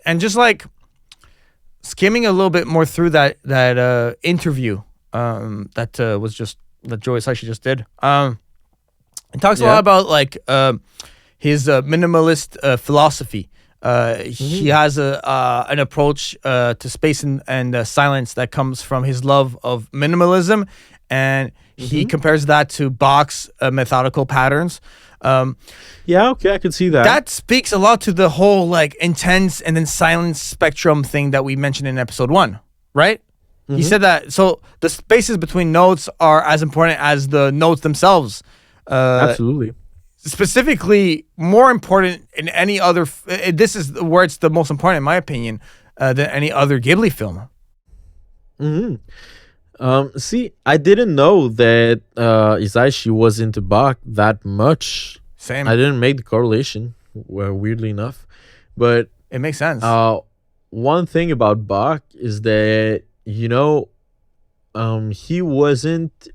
And just like skimming a little bit more through that interview that Joe Hisaishi just did. It talks a lot about like his minimalist philosophy. He has an approach to space and silence that comes from his love of minimalism, and he compares that to Bach's methodical patterns. Okay, I can see that. That speaks a lot to the whole like intense and then silence spectrum thing that we mentioned in episode 1, right? He said that. So the spaces between notes are as important as the notes themselves. Absolutely. Specifically, more important in any other. This is where it's the most important, in my opinion, than any other Ghibli film. See, I didn't know that Hisaishi was into Bach that much. Same. I didn't make the correlation, weirdly enough. But it makes sense. One thing about Bach is that, he wasn't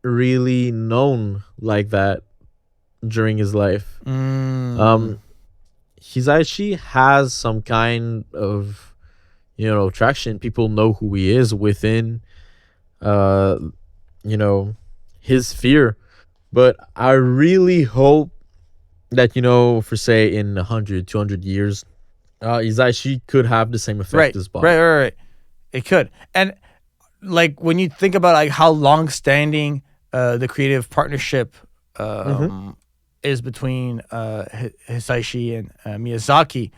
really known like that during his life. Hisaishi has some kind of, traction. People know who he is within his sphere. But I really hope that, for say in 100, 200 years, Hisaishi could have the same effect as Bach. Right. It could. And like when you think about like how long-standing the creative partnership is between Hisaishi and Miyazaki,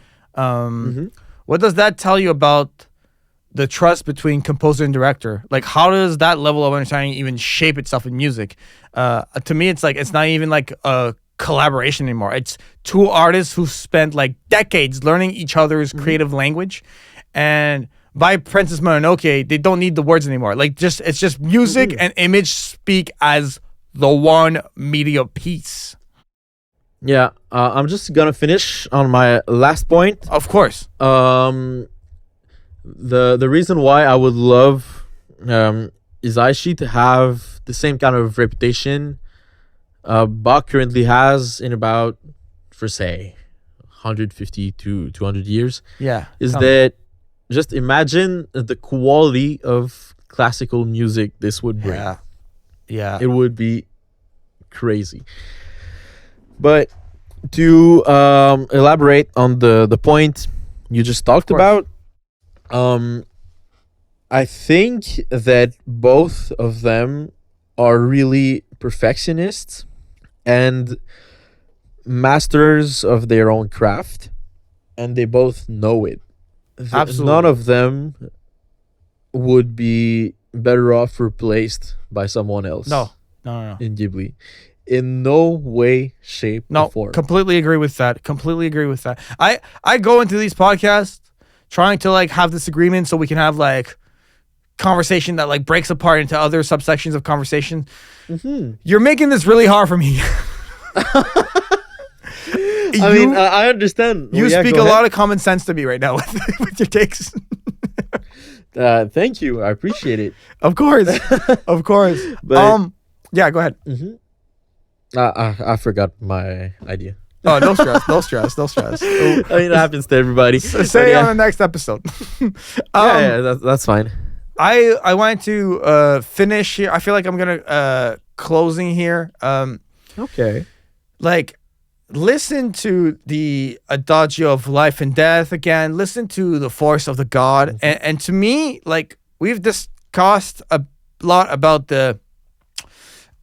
what does that tell you about the trust between composer and director? Like, how does that level of understanding even shape itself in music? To me, it's like it's not even like a collaboration anymore. It's two artists who spent like decades learning each other's creative language, and by Princess Mononoke, they don't need the words anymore. Like, it's just music and image speak as the one media piece. Yeah, I'm just gonna finish on my last point. Of course. The reason why I would love Hisaishi to have the same kind of reputation Bach currently has in about, for say, 150 to 200 years. Yeah. Is that just imagine the quality of classical music this would bring. Yeah. It would be crazy. But to elaborate on the point you just talked about, I think that both of them are really perfectionists and masters of their own craft, and they both know it. Absolutely. None of them would be better off replaced by someone else. No. In Ghibli. In no way, shape, or form. Completely agree with that. I go into these podcasts trying to like have disagreements so we can have like conversation that like breaks apart into other subsections of conversation. You're making this really hard for me. I understand. You speak a lot of common sense to me right now with your takes. Thank you. I appreciate it. Of course. But, yeah, go ahead. I forgot my idea. Oh, no stress. It happens to everybody. Say on the next episode. That's fine. I wanted to finish here. I feel like I'm gonna closing here. Okay. Like, listen to the Adagio of Life and Death again. Listen to the Force of the God, and to me, like we've discussed a lot about the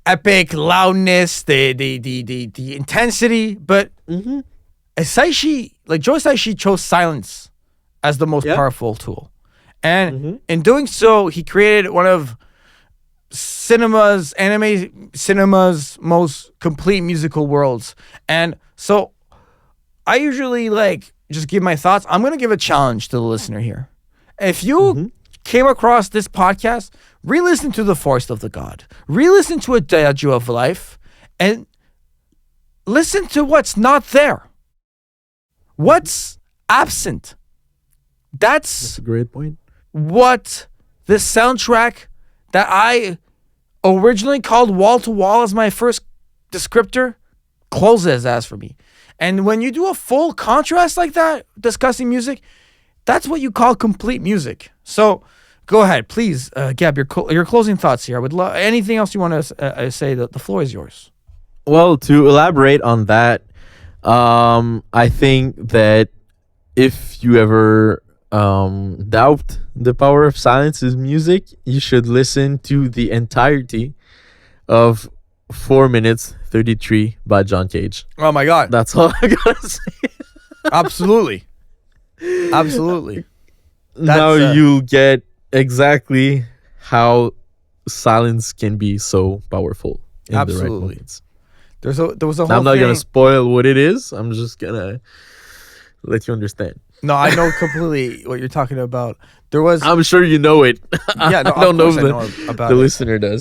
epic loudness, the intensity, but Hisaishi, like Joe Hisaishi, chose silence as the most powerful tool. And in doing so, he created one of anime cinema's most complete musical worlds. And so I usually like just give my thoughts. I'm going to give a challenge to the listener here. If you came across this podcast, re-listen to The Forest of the God, re-listen to Adagio of Life, and listen to what's not there. What's absent. That's a great point. What the soundtrack that I originally called Wall to Wall as my first descriptor closes as for me. And when you do a full contrast like that, discussing music, that's what you call complete music. So go ahead, please, Gab, your closing thoughts here. I would love anything else you want to say. The floor is yours. Well, to elaborate on that, I think that if you ever doubt the power of silence is music, you should listen to the entirety of 4 minutes 33 by John Cage. Oh my God. That's all I gotta say. Absolutely. Absolutely. Now you'll get exactly how silence can be so powerful in the right moments. There was a whole I'm not thing. gonna spoil what it is. I'm just gonna let you understand. No, I know completely what you're talking about. There was. I'm sure you know it. Yeah, no, I don't know of if course I know about the it. listener does.